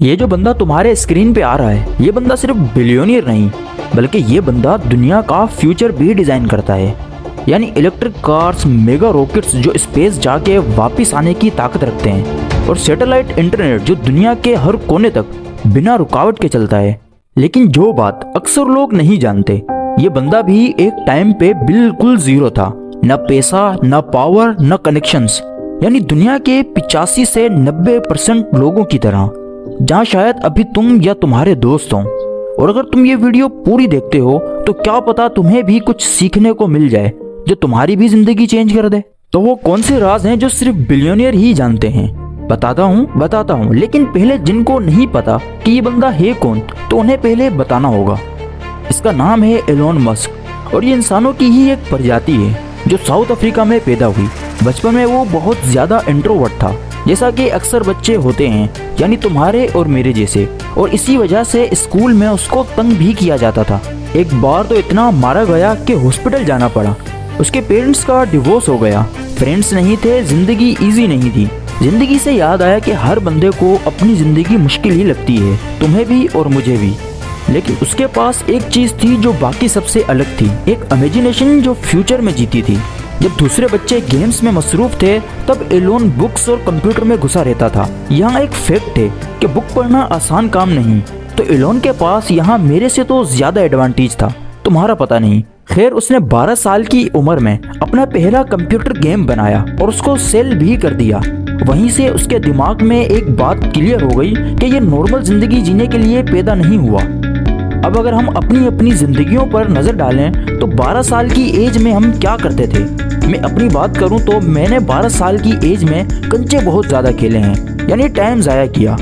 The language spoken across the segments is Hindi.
ये जो बंदा तुम्हारे स्क्रीन पे आ रहा है, ये बंदा सिर्फ बिलियनियर नहीं बल्कि ये बंदा दुनिया का फ्यूचर भी डिजाइन करता है। यानी इलेक्ट्रिक कार्स, मेगा रॉकेट्स जो स्पेस जाके वापस आने की ताकत रखते हैं, और सैटेलाइट इंटरनेट जो दुनिया के हर कोने तक बिना रुकावट के चलता है। लेकिन जो बात अक्सर लोग नहीं जानते, ये बंदा भी एक टाइम पे बिल्कुल जीरो था। न पैसा, न पावर, न कनेक्शंस। यानी दुनिया के 85 से 90% लोगों की तरह, जहाँ शायद अभी तुम या तुम्हारे दोस्त हों। और अगर तुम ये वीडियो पूरी देखते हो तो क्या पता तुम्हें भी कुछ सीखने को मिल जाए जो तुम्हारी भी जिंदगी चेंज कर दे। तो वो कौन से राज हैं जो सिर्फ बिलियनियर ही जानते हैं? बताता हूँ, लेकिन पहले जिनको नहीं पता कि ये बंदा है कौन, तो उन्हें पहले बताना होगा। इसका नाम है एलोन मस्क, और ये इंसानों की ही एक प्रजाति है जो साउथ अफ्रीका में पैदा हुई। बचपन में वो बहुत ज्यादा इंट्रोवर्ट था, जैसा कि अक्सर बच्चे होते हैं, यानी तुम्हारे और मेरे जैसे। और इसी वजह से स्कूल में उसको तंग भी किया जाता था। एक बार तो इतना मारा गया कि हॉस्पिटल जाना पड़ा। उसके पेरेंट्स का डिवोर्स हो गया, फ्रेंड्स नहीं थे, जिंदगी इजी नहीं थी। जिंदगी से याद आया कि हर बंदे को अपनी जिंदगी मुश्किल ही लगती है, तुम्हें भी और मुझे भी। लेकिन उसके पास एक चीज थी जो बाकी सबसे अलग थी, एक इमेजिनेशन जो फ्यूचर में जीती थी। जब दूसरे बच्चे गेम्स में मसरूफ थे, तब एलोन बुक्स और कंप्यूटर में घुसा रहता था। यहाँ एक फैक्ट है कि बुक पढ़ना आसान काम नहीं, तो एलोन के पास यहाँ मेरे से तो ज्यादा एडवांटेज था, तुम्हारा पता नहीं। खैर, उसने 12 साल की उम्र में अपना पहला कंप्यूटर गेम बनाया और उसको सेल भी कर दिया। वहीं से उसके दिमाग में एक बात क्लियर हो गई कि ये नॉर्मल जिंदगी जीने के लिए पैदा नहीं हुआ। अब अगर हम अपनी अपनी जिंदगियों पर नजर डालें तो 12 साल की एज में हम क्या करते थे? मैं अपनी बात करूं तो मैंने 12 साल की एज में कंचे बहुत ज्यादा खेले हैं, यानी टाइम जाया किया।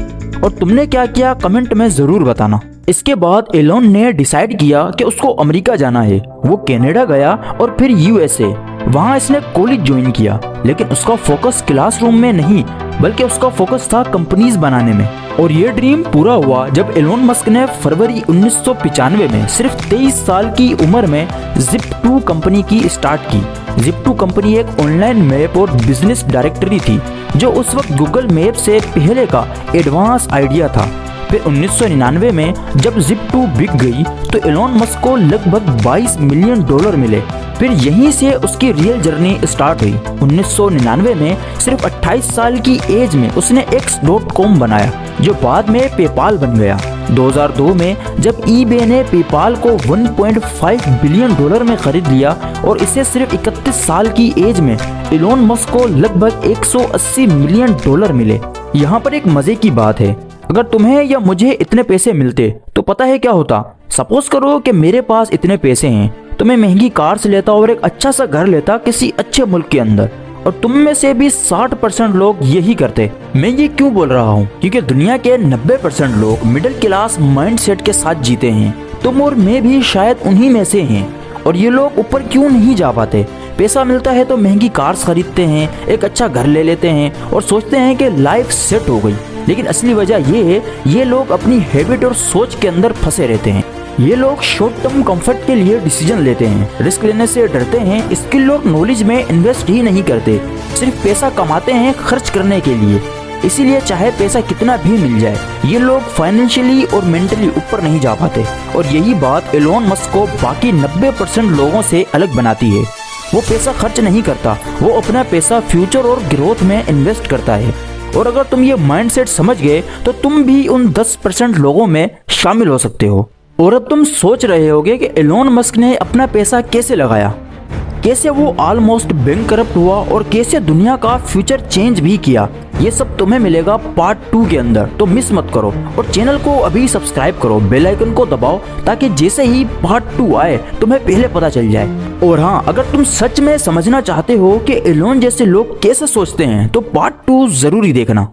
और तुमने क्या किया, कमेंट में जरूर बताना। इसके बाद एलोन ने डिसाइड किया कि उसको अमेरिका जाना है। वो कनाडा गया और फिर यूएसए। वहाँ इसने कॉलेज ज्वाइन किया, लेकिन उसका फोकस क्लासरूम में नहीं बल्कि उसका फोकस था कंपनीज बनाने में। और ये ड्रीम पूरा हुआ जब एलोन मस्क ने फरवरी 1995 में सिर्फ 23 साल की उम्र में Zip2 कंपनी की स्टार्ट की। Zip2 कंपनी एक ऑनलाइन मैप और बिजनेस डायरेक्टरी थी जो उस वक्त गूगल मैप से पहले का एडवांस आइडिया था। फिर 1999 में जब Zip2 बिक गई तो एलोन मस्क को लगभग $22 मिलियन मिले। फिर यहीं से उसकी रियल जर्नी स्टार्ट हुई। 1999 में सिर्फ 28 साल की एज में उसने X.com बनाया जो बाद में पेपाल बन गया। 2002 में जब eBay ने पेपाल को $1.5 बिलियन में खरीद लिया और इसे सिर्फ 31 साल की एज में एलोन मस्क को लगभग $180 मिलियन मिले। यहाँ पर एक मजे की बात है, अगर तुम्हें या मुझे इतने पैसे मिलते तो पता है क्या होता? सपोज करो कि मेरे पास इतने पैसे हैं तो मैं महंगी कार्स लेता और एक अच्छा सा घर लेता किसी अच्छे मुल्क के अंदर, और तुम में से भी 60% लोग यही करते। मैं ये क्यों बोल रहा हूँ? क्योंकि दुनिया के 90% लोग मिडिल क्लास माइंडसेट के साथ जीते हैं। तुम और मैं भी शायद उन्हीं में से हैं। और ये लोग ऊपर क्यों नहीं जा पाते? पैसा मिलता है तो महंगी कार्स खरीदते हैं, एक अच्छा घर ले लेते हैं और सोचते हैं कि लाइफ सेट हो गई। लेकिन असली वजह ये है, ये लोग अपनी हैबिट और सोच के अंदर फंसे रहते हैं। ये लोग शॉर्ट टर्म कंफर्ट के लिए डिसीजन लेते हैं, रिस्क लेने से डरते हैं, स्किल और नॉलेज में इन्वेस्ट ही नहीं करते, सिर्फ पैसा कमाते हैं खर्च करने के लिए। इसीलिए चाहे पैसा कितना भी मिल जाए, ये लोग फाइनेंशियली और मेंटली ऊपर नहीं जा पाते। और यही बात एलोन मस्क को बाकी 90% लोगों से अलग बनाती है। वो पैसा खर्च नहीं करता, वो अपना पैसा फ्यूचर और ग्रोथ में इन्वेस्ट करता है। और अगर तुम ये माइंडसेट समझ गए तो तुम भी उन 10% लोगों में शामिल हो सकते हो। और अब तुम सोच रहे होगे कि एलोन मस्क ने अपना पैसा कैसे लगाया, कैसे वो ऑलमोस्ट बैंकरप्ट हुआ और कैसे दुनिया का फ्यूचर चेंज भी किया। ये सब तुम्हें मिलेगा पार्ट 2 के अंदर, तो मिस मत करो। और चैनल को अभी सब्सक्राइब करो, बेल आइकन को दबाओ ताकि जैसे ही पार्ट 2 आए तुम्हें पहले पता चल जाए। और हाँ, अगर तुम सच में समझना चाहते हो कि एलोन जैसे लोग कैसे सोचते हैं तो पार्ट 2 जरूरी देखना।